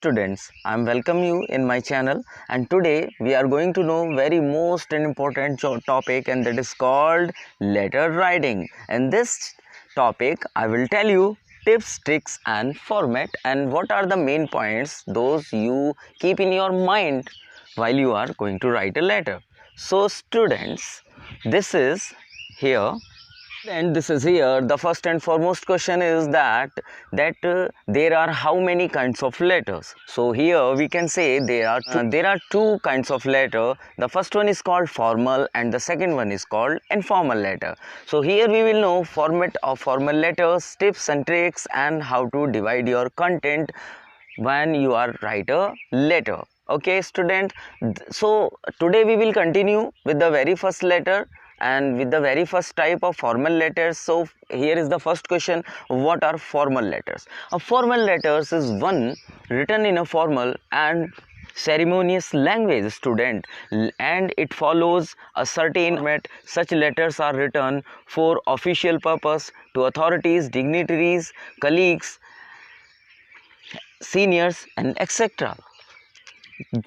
students, I am welcome you in my channel, and today we are going to know very most and important topic, and that is called letter writing. In this topic I will tell you tips, tricks and format, and what are the main points those you keep in your mind while you are going to write a letter. So students, this is here. And this is here. The first and foremost question is that there are how many kinds of letters. So here we can say there are two kinds of letter. The first one is called formal and the second one is called informal letter. So here we will know format of formal letters, tips and tricks, and how to divide your content when you are write a letter. Okay student, so today we will continue with the very first letter and with the very first type of formal letters. So here is the first question: what are formal letters? A formal letters is one written in a formal and ceremonious language, student, and it follows a certain format. Such letters are written for official purpose to authorities, dignitaries, colleagues, seniors and etcetera.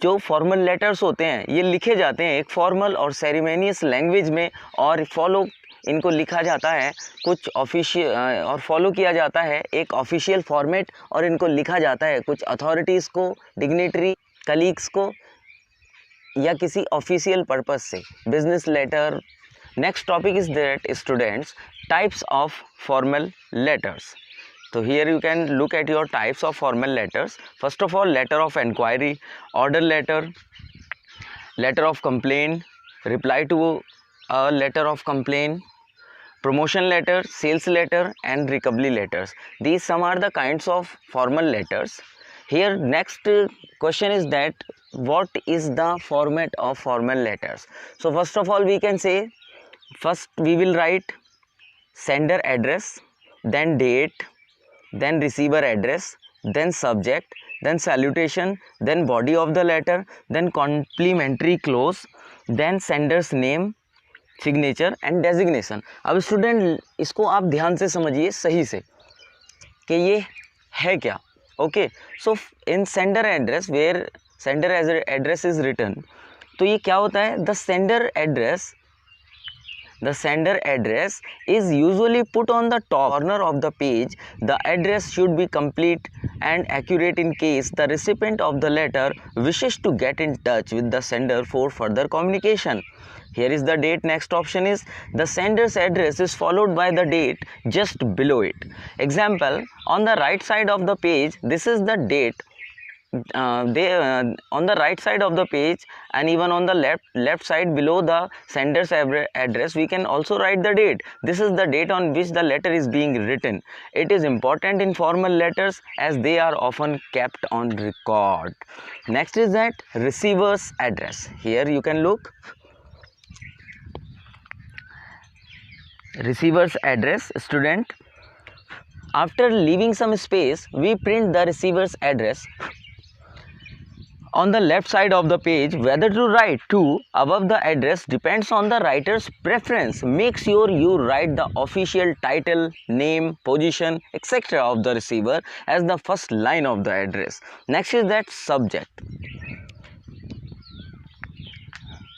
जो formal letters होते हैं ये लिखे जाते हैं एक formal और ceremonious language में, और फॉलो इनको लिखा जाता है कुछ ऑफिशियल और फॉलो किया जाता है एक ऑफिशियल फॉर्मेट, और इनको लिखा जाता है कुछ अथॉरिटीज़ को, डिग्नेटरी, कलीग्स को, या किसी ऑफिशियल पर्पस से, business letter. Next topic is that students, types of formal letters. So here you can look at your types of formal letters. First of all, letter of inquiry, order letter, letter of complaint, reply to a letter of complaint, promotion letter, sales letter and recovery letters. These some are the kinds of formal letters. Here next question is that what is the format of formal letters? So first of all we can say, first we will write sender address, then date, then receiver address, then subject, then salutation, then body of the letter, then complimentary clause, then sender's name, signature and designation. अब student इसको आप ध्यान से समझिए सही से कि ये है क्या. Okay, so in sender address where sender address is written, तो ये क्या होता है? The sender address is usually put on the top corner of the page. The address should be complete and accurate in case the recipient of the letter wishes to get in touch with the sender for further communication. Here is the date. Next option is the sender's address is followed by the date just below it. Example, on the right side of the page, this is the date. On the right side of the page and even on the left side below the sender's address, we can also write the date. This is the date on which the letter is being written. It is important in formal letters as they are often kept on record. Next is that receiver's address. Here you can look receiver's address, student. After leaving some space, we print the receiver's address on the left side of the page. Whether to write to above the address depends on the writer's preference. Make sure you write the official title, name, position, etc. of the receiver as the first line of the address. Next is that subject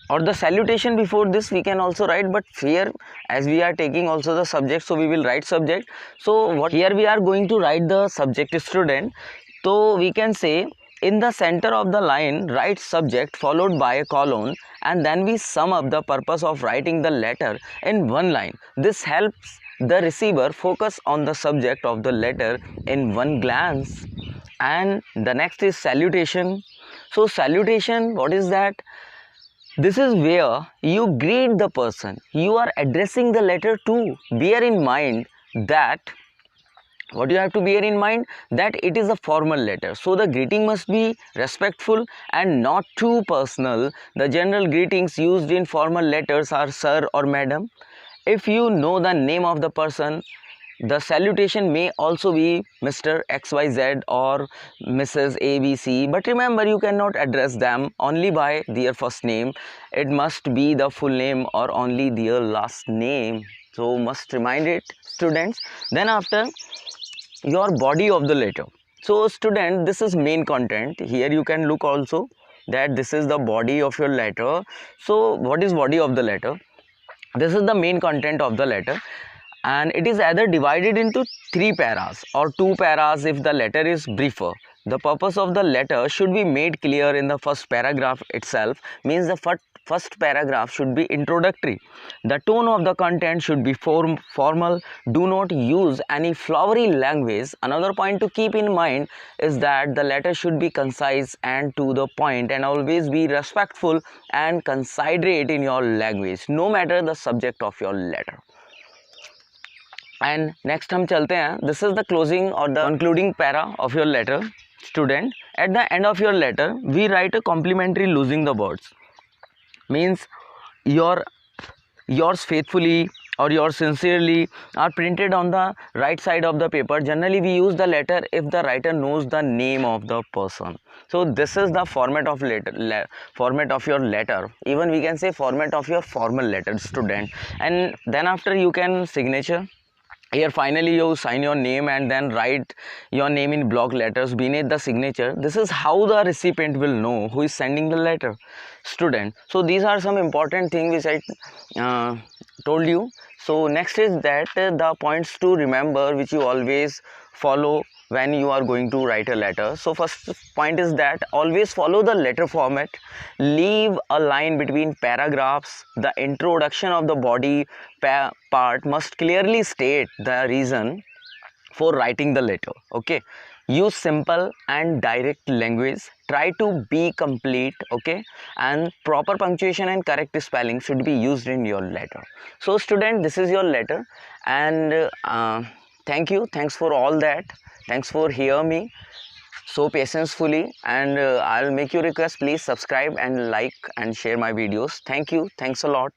or the salutation. Before this we can also write, but here as we are taking also the subject, so we will write subject. So what here we are going to write the subject, student. So we can say, in the center of the line, write subject followed by a colon, and then we sum up the purpose of writing the letter in one line. This helps the receiver focus on the subject of the letter in one glance. And the next is salutation. So salutation, what is that? This is where you greet the person you are addressing the letter to. Bear in mind that what you have to bear in mind that it is a formal letter, so the greeting must be respectful and not too personal. The general greetings used in formal letters are sir or madam. If you know the name of the person, the salutation may also be Mr. XYZ or Mrs. ABC, but remember you cannot address them only by their first name. It must be the full name or only their last name. So must remind it, students. Then after, your body of the letter. So student, this is main content. Here you can look also that this is the body of your letter. So what is body of the letter? This is the main content of the letter, and it is either divided into 3 paras or 2 paras if the letter is briefer. The purpose of the letter should be made clear in the first paragraph itself, means the first paragraph should be introductory. The tone of the content should be formal. Do not use any flowery language. Another point to keep in mind is that the letter should be concise and to the point, and always be respectful and considerate in your language, no matter the subject of your letter. And next हम चलते हैं. This is the closing or the concluding para of your letter. Student, at the end of your letter we write a complimentary losing the words, means yours faithfully or yours sincerely are printed on the right side of the paper. Generally we use the letter if the writer knows the name of the person. So this is the format of format of your letter. Even we can say format of your formal letter, student. And then after you can signature. Here finally you sign your name and then write your name in block letters beneath the signature. This is how the recipient will know who is sending the letter, student. So these are some important things which I told you. So next is that the points to remember which you always follow when you are going to write a letter. So first point is that always follow the letter format. Leave a line between paragraphs. The introduction of the body part must clearly state the reason for writing the letter. Okay, use simple and direct language. Try to be complete. Okay, and proper punctuation and correct spelling should be used in your letter. So student, this is your letter, and thanks for all that. Thanks for hearing me so patiently, and I'll make you request, please subscribe and like and share my videos. Thank you. Thanks a lot.